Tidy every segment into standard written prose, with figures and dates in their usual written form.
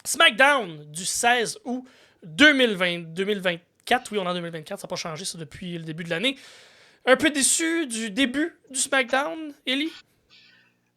SmackDown du 16 août 2024. Oui, on est en 2024, ça n'a pas changé ça depuis le début de l'année. Un peu déçu du début du SmackDown, Ellie?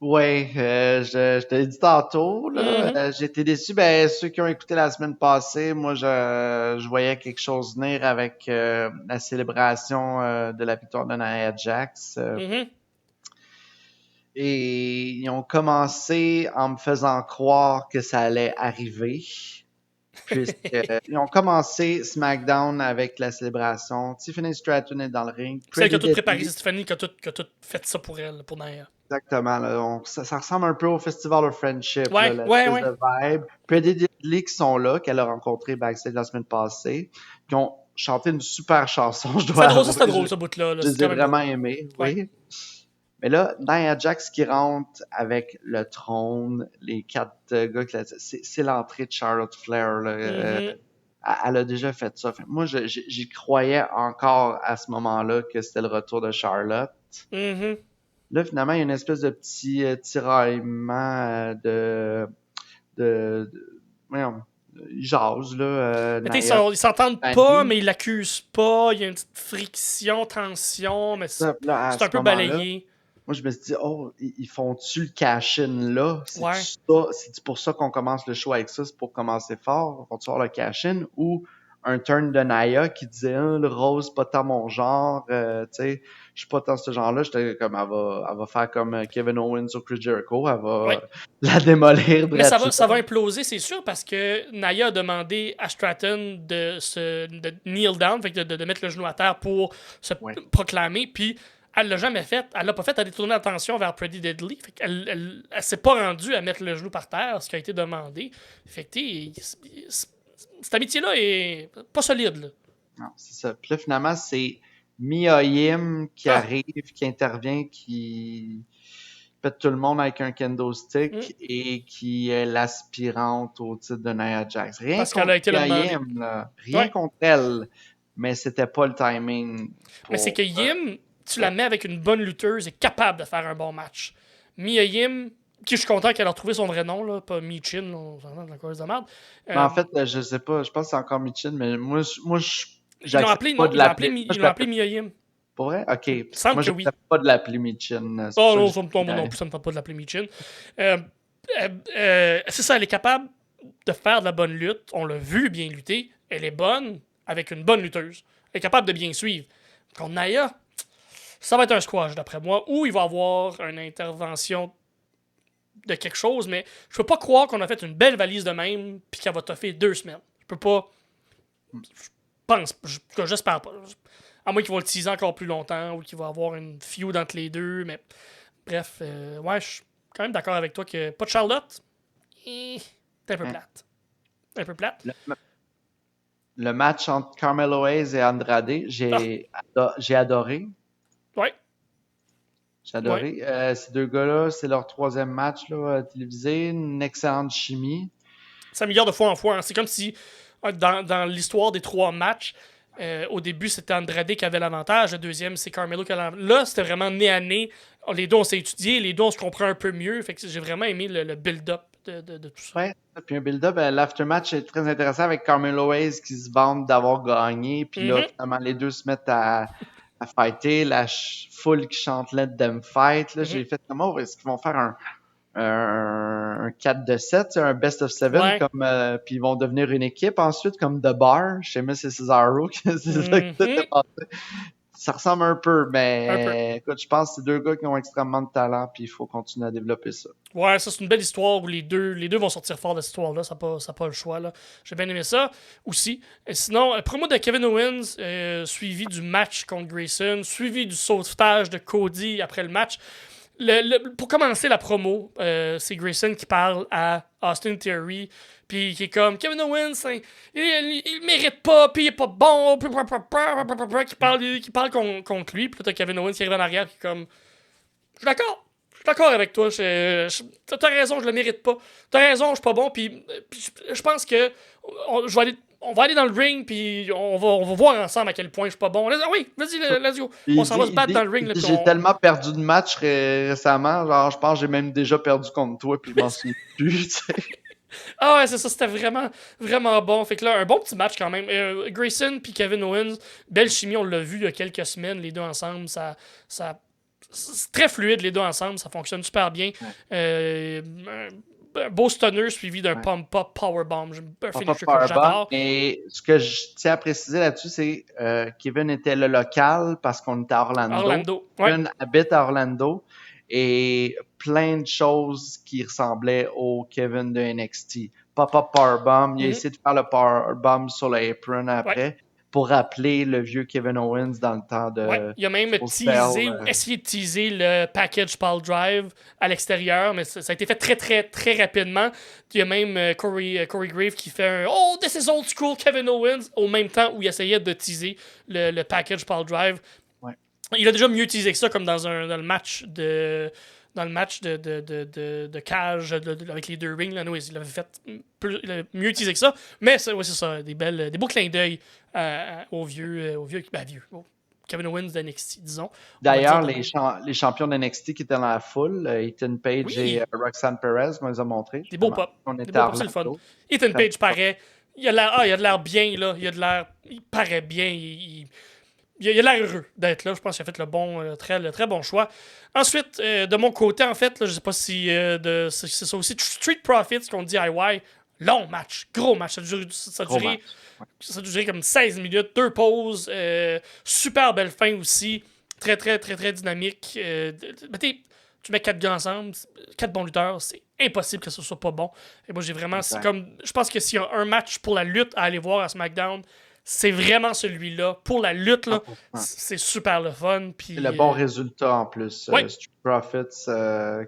Ouais, je te l'ai dit tantôt, là. J'ai été déçu. Ben, ceux qui ont écouté la semaine passée, moi, je voyais quelque chose venir avec la célébration de la victoire de Nia Jax. Et ils ont commencé en me faisant croire que ça allait arriver. Ils ont commencé SmackDown avec la célébration. Tiffany Stratton est dans le ring. Celle qui a tout préparé, c'est Stéphanie qui a tout fait ça pour elle, pour Nia. Exactement. Là. Donc, ça ressemble un peu au Festival of Friendship, Ouais, là, ouais. de vibe. Pretty Deadly qui sont là, qu'elle a rencontré backstage la semaine passée, qui ont chanté une super chanson, je dois C'était drôle, avouer. c'était drôle, ce bout-là. Je les ai vraiment aimés, ouais. oui. Mais là, Nia Jax qui rentre avec le trône, les 4 gars, c'est l'entrée de Charlotte Flair. Là. Elle a déjà fait ça. Moi, j'y croyais encore à ce moment-là que c'était le retour de Charlotte. Là, finalement, il y a une espèce de petit tiraillement voyons, ils jasent, là. Ils s'entendent pas, mais ils l'accusent pas. Il y a une petite friction, tension, mais c'est un peu balayé. Moi, je me suis dit, oh, ils font-tu le cash-in là? C'est pour ça qu'on commence le show avec ça? C'est pour commencer fort? Vont-tu avoir le cash-in? Ou un turn de Nia qui disait, le rose, pas tant mon genre, tu sais, je suis pas tant ce genre-là. J'étais comme, elle va faire comme Kevin Owens ou Chris Jericho, elle va la démolir. Mais ça va imploser, c'est sûr, parce que Nia a demandé à Stratton de kneel down, fait que de mettre le genou à terre pour se proclamer, puis elle l'a jamais fait. Elle l'a pas fait. Elle a détourné l'attention vers Pretty Deadly. Fait qu'elle s'est pas rendue à mettre le genou par terre, ce qui a été demandé. Fait que cette amitié-là est pas solide. Là. Non, c'est ça. Puis là, finalement, c'est Mia Yim qui arrive, qui intervient, qui pète tout le monde avec un kendo stick et qui est l'aspirante au titre de Nia Jax. Rien parce qu'elle a été Mia Yim, là. Rien contre elle, mais c'était pas le timing. Mais c'est que Yim, tu la mets avec une bonne lutteuse, est capable de faire un bon match. Mia Yim, qui je suis content qu'elle a retrouvé son vrai nom, là, pas Michin, on s'entend de la cause de merde. Mais en fait, je sais pas, je pense que c'est encore Michin, mais moi ils l'ont appelé Mia Yim. Pour vrai? Ok. Moi, je ne pas de l'appeler Michin. Oh non, ça me tombe non plus, ça me tente pas de l'appeler Michin. C'est ça, elle est capable de faire de la bonne lutte. On l'a vu bien lutter. Elle est bonne avec une bonne lutteuse. Elle est capable de bien suivre. Contre Nia, ça va être un squash d'après moi, où il va y avoir une intervention de quelque chose, mais je peux pas croire qu'on a fait une belle valise de même puis qu'elle va toffer 2 semaines. Je peux pas. Je pense. J'espère pas. À moins qu'ils vont le teaser encore plus longtemps ou qu'il va y avoir une feud entre les deux, mais bref, ouais, je suis quand même d'accord avec toi que pas de Charlotte, c'est un peu plate. Un peu plate. Le match entre Carmelo Hayes et Andrade, j'ai adoré. Ouais. J'ai adoré. Ces deux gars-là, c'est leur 3e match là, télévisé. Une excellente chimie. Ça améliore de fois en fois. Hein. C'est comme si, dans l'histoire des 3 matchs, au début, c'était Andrade qui avait l'avantage. Le deuxième, c'est Carmelo qui avait l'avantage. Là, c'était vraiment nez à nez. Les deux, on s'est étudié. Les deux, on se comprend un peu mieux. Fait que j'ai vraiment aimé le build-up de tout ça. Ouais, puis un build-up. L'aftermatch est très intéressant avec Carmelo Hayes qui se vante d'avoir gagné. Puis là, finalement, les deux se mettent à fighter. La foule qui chante Let Them Fight. Là, j'ai fait comment est-ce qu'ils vont faire un 4 de 7, un best of 7, puis ils vont devenir une équipe ensuite, comme The Bar, chez Miss et Cesaro, c'est ça que t'es passé. Ça ressemble un peu, mais écoute, je pense que c'est 2 gars qui ont extrêmement de talent, puis il faut continuer à développer ça. Ouais, ça c'est une belle histoire où les deux vont sortir fort de cette histoire-là, ça n'a pas le choix. Là. J'ai bien aimé ça aussi. Et sinon, promo de Kevin Owens, suivi du match contre Grayson, suivi du sauvetage de Cody après le match. Pour commencer la promo, c'est Grayson qui parle à Austin Theory, puis qui est comme Kevin Owens, il mérite pas, puis il est pas bon, qui parle contre lui, puis là t'as Kevin Owens qui arrive en arrière, qui est comme je suis d'accord avec toi, t'as raison, je le mérite pas, t'as raison, je suis pas bon, puis je pense que on va aller dans le ring, puis on va voir ensemble à quel point je suis pas bon. Oui, vas-y, let's go. On s'en va se battre dans le ring. J'ai tellement perdu de match récemment. Genre, je pense que j'ai même déjà perdu contre toi, puis je m'en souviens plus. Ah ouais, c'est ça, c'était vraiment, vraiment bon. Fait que là, un bon petit match quand même. Grayson puis Kevin Owens, belle chimie, on l'a vu il y a quelques semaines, les deux ensemble, ça c'est très fluide, les deux ensemble, ça fonctionne super bien. Ouais. Un beau stunner suivi d'un Ouais. pump-up powerbomb. Un Papa finisher que Powerbomb. j'adore. Et ce que je tiens à préciser là-dessus, c'est Kevin était le local parce qu'on était à Orlando. Orlando, ouais. Kevin habite à Orlando et plein de choses qui ressemblaient au Kevin de NXT. Papa Powerbomb, il a Mhm. essayé de faire le Powerbomb sur le apron Ouais. après pour rappeler le vieux Kevin Owens dans le temps Ouais, de il a même Full teasé Sail, ou essayé de teaser le package Pal Drive à l'extérieur, mais ça a été fait très, très, très rapidement. Il y a même Corey Grave qui fait un Oh, this is old school Kevin Owens au même temps où il essayait de teaser le package Pal Drive. Ouais. Il a déjà mieux teasé que ça, comme dans le match de cage avec les deux rings. Là, il l'avait fait il a mieux teasé que ça. Mais c'est ça, des beaux clins d'œil au vieux Kevin Owens d'NXT, disons. On va le D'ailleurs, dire de même. les champions d'NXT qui étaient dans la foule, Ethan Page et Oui, Roxanne Perez, on les a montrés, des beaux justement. pop. On Des était beaux à pop, c'est le fun. Orlando. Ethan Très Page paraît. Il a de l'air bien, là. Il paraît bien. Il a l'air heureux d'être là. Je pense qu'il a fait le très bon choix. Ensuite, de mon côté, en fait, là, je sais pas si c'est ça aussi. Street Profits contre DIY. Long match. Gros match. gros match. Ouais. Ça a duré comme 16 minutes. 2 pauses. Super belle fin aussi. Très, très, très, très dynamique. Tu mets 4 gars ensemble, 4 bons lutteurs, c'est impossible que ce soit pas bon. Et moi, j'ai vraiment. C'est Exact. comme, je pense que s'il y a un match pour la lutte à aller voir à SmackDown, c'est vraiment celui-là. Pour la lutte, là, 100%. c'est super le fun. C'est Puis, le bon résultat en plus. ouais, Street Profits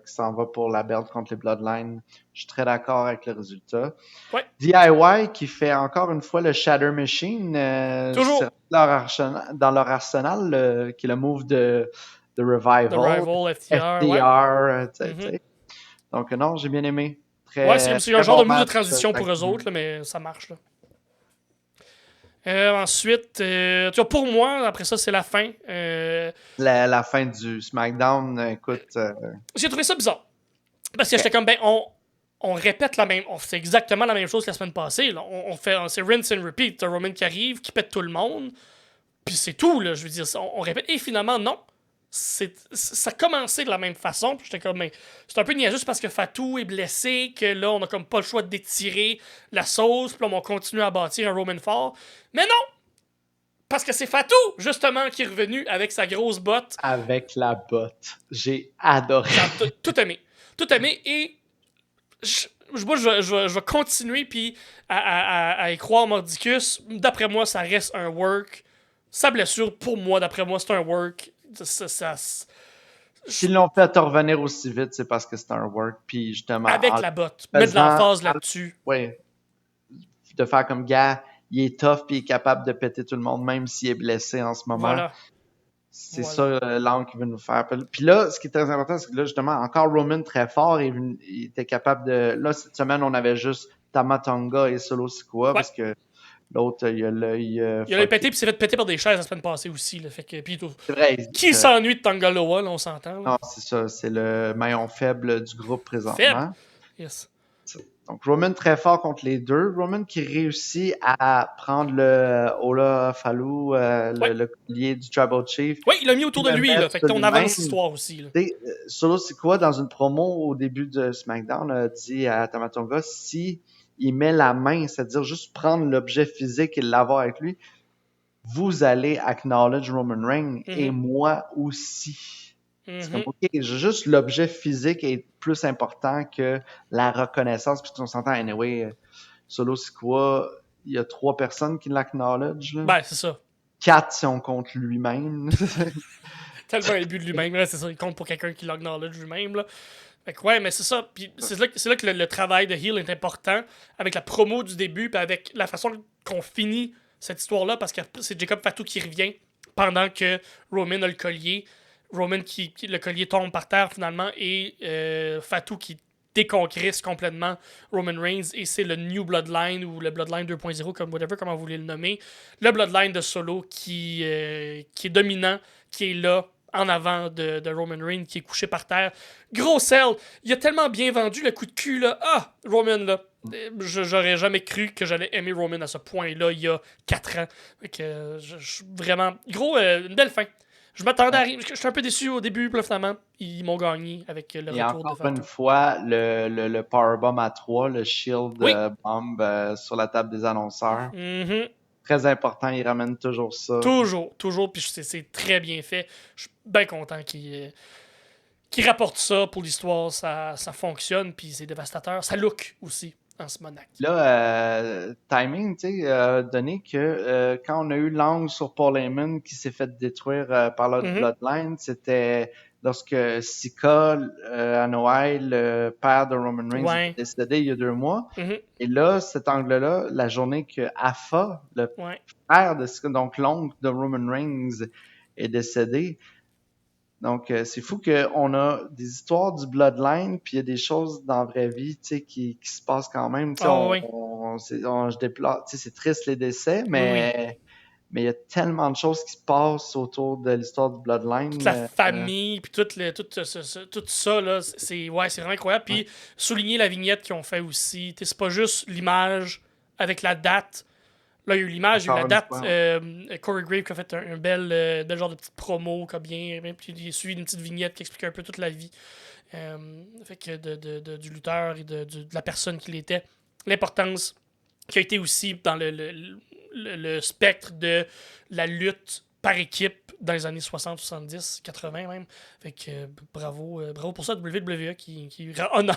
qui s'en va pour la belt contre les Bloodlines. Je suis très d'accord avec le résultat. ouais, DIY qui fait encore une fois le Shatter Machine toujours dans leur arsenal, qui est le move de The Revival, Rival, FTR, ouais. FDR, Mhm. Donc non, j'ai bien aimé. Ouais, Très, c'est un très genre bon de move de match. transition pour eux autres, là, mais ça marche. Là. Ensuite, tu vois, pour moi, après ça, c'est la fin. La fin du SmackDown, écoute, J'ai trouvé ça bizarre. Parce que ok, j'étais comme, on répète on fait exactement la même chose que la semaine passée. Là. C'est rinse and repeat. T'as Roman qui arrive, qui pète tout le monde, puis c'est tout, là. Je veux dire, on répète. Et finalement, non. Ça a commencé de la même façon, puis j'étais comme, mais c'est un peu niaiseux parce que Fatou est blessé, que là, on a comme pas le choix d'étirer la sauce, puis là, on continue à bâtir un Roman fort. Mais non! Parce que c'est Fatou, justement, qui est revenu avec sa grosse botte. avec la botte. J'ai adoré. J'ai tout aimé. Tout aimé, et moi, je vais continuer puis à y croire Mordicus. D'après moi, ça reste un work. Sa blessure, pour moi, d'après moi, c'est un work. S'ils l'ont fait revenir aussi vite, c'est parce que c'est un work. Puis justement, Avec en la botte. Mettre de faisant, l'emphase là-dessus. ouais, de faire comme gars, il est tough puis il est capable de péter tout le monde, même s'il est blessé en ce moment. Voilà. C'est Voilà. ça l'angle qu'il veut nous faire. Puis là, ce qui est très important, c'est que là, justement, encore Roman très fort, il était capable de. Là, cette semaine, on avait juste Tamatonga et Solo Sikoa, Ouais. parce que l'autre, il a l'œil. Il a l'œil pété, puis s'est fait péter par des chaises la semaine passée aussi. Là, fait que, puis, C'est vrai. qui s'ennuie de Tangaloa, là, on s'entend. Là. Non, c'est ça. C'est le maillon faible du groupe Faible. présentement. Yes. Donc, Roman très fort contre les deux. Roman qui réussit à prendre le Ola Falou, Ouais. le collier du Tribal Chief. Ouais, il l'a mis autour de Le lui, met là. Fait que sur on lui-même. avance l'histoire aussi. Là. Solo Sikoa, dans une promo au début de SmackDown, a dit à Tamatonga, si il met la main, c'est-à-dire juste prendre l'objet physique et l'avoir avec lui, vous allez acknowledge Roman Reigns et moi aussi. C'est comme, OK, juste l'objet physique est plus important que la reconnaissance, puisqu'on s'entend, anyway, Solo Sikoa, il y a 3 personnes qui l'acknowledge. Ben, c'est ça. 4 si on compte lui-même. Tellement imbu de lui-même, là, c'est ça, il compte pour quelqu'un qui l'acknowledge lui-même, là. Fait que ouais, mais c'est ça, puis c'est là que le travail de Heel est important, avec la promo du début, puis avec la façon qu'on finit cette histoire-là, parce que c'est Jacob Fatou qui revient pendant que Roman a le collier. Roman le collier tombe par terre finalement, et Fatou qui déconcrisse complètement Roman Reigns, et c'est le New Bloodline ou le Bloodline 2.0, comme whatever, comment vous voulez le nommer, le Bloodline de Solo qui est dominant, qui est là en avant de Roman Reigns, qui est couché par terre. Gros sell, il a tellement bien vendu le coup de cul là. Ah, Roman là, J'aurais jamais cru que j'allais aimer Roman à ce point-là il y a 4 ans. Fait que, je suis vraiment... Gros, une belle fin. Je m'attendais à rien. Je suis un peu déçu au début, puis là, finalement, ils m'ont gagné avec le Et retour de encore une Valkyrie. fois, le Powerbomb à 3, le Shield Oui. Bomb sur la table des annonceurs. Mhm. Très important, ils ramènent toujours ça. Toujours, puis c'est très bien fait. Je suis bien content qu'ils rapportent ça pour l'histoire. Ça fonctionne, puis c'est dévastateur. Ça look aussi en ce moment. Là, timing, tu sais, donné que quand on a eu l'angle sur Paul Heyman qui s'est fait détruire par l'autre Mhm. Bloodline, c'était lorsque Sika Anoa'i, le père de Roman Reigns, est Ouais. décédé il y a 2 mois. Mhm. Et là, cet angle-là, la journée que Afa, le Ouais. frère de Sika, donc l'oncle de Roman Reigns, est décédé. Donc, c'est fou qu'on a des histoires du Bloodline, puis il y a des choses dans la vraie vie, tu sais, qui se passent quand même. Tu sais, Ah oui. je déplore, tu sais, c'est triste les décès, Oui. mais il y a tellement de choses qui se passent autour de l'histoire du Toute Bloodline. la famille, puis tout ça, là, ouais, c'est vraiment incroyable. Ouais. Puis souligner la vignette qu'ils ont fait aussi. C'est pas juste l'image avec la date. Là, il y a eu l'image, il y a eu Encore la une date. fois, ouais. Corey Grave qui a fait un bel genre de petite promo, comme bien. Puis il est suivi d'une petite vignette qui explique un peu toute la vie fait que du lutteur et de la personne qu'il était. L'importance qui a été aussi dans le spectre de la lutte par équipe dans les années 60, 70, 80 même. Fait que bravo pour ça, WWE qui rend honneur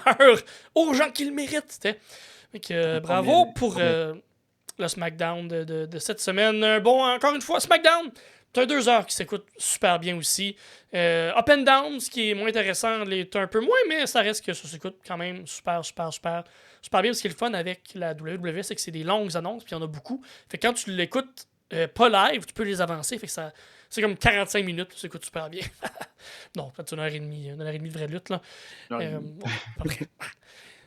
aux gens qui le méritent. Fait que bravo pour le SmackDown de cette semaine. Bon, encore une fois, SmackDown, c'est un 2 heures qui s'écoute super bien aussi. Up and Down, ce qui est moins intéressant, l'est un peu moins, mais ça reste que ça s'écoute quand même super bien. Ce qui est le fun avec la WWE, c'est que c'est des longues annonces, puis il y en a beaucoup. Fait que quand tu l'écoutes pas live, tu peux les avancer. Fait que c'est comme 45 minutes, ça s'écoute super bien. Non, peut-être une heure et demie de vraie lutte. Là. Bon, à peu près.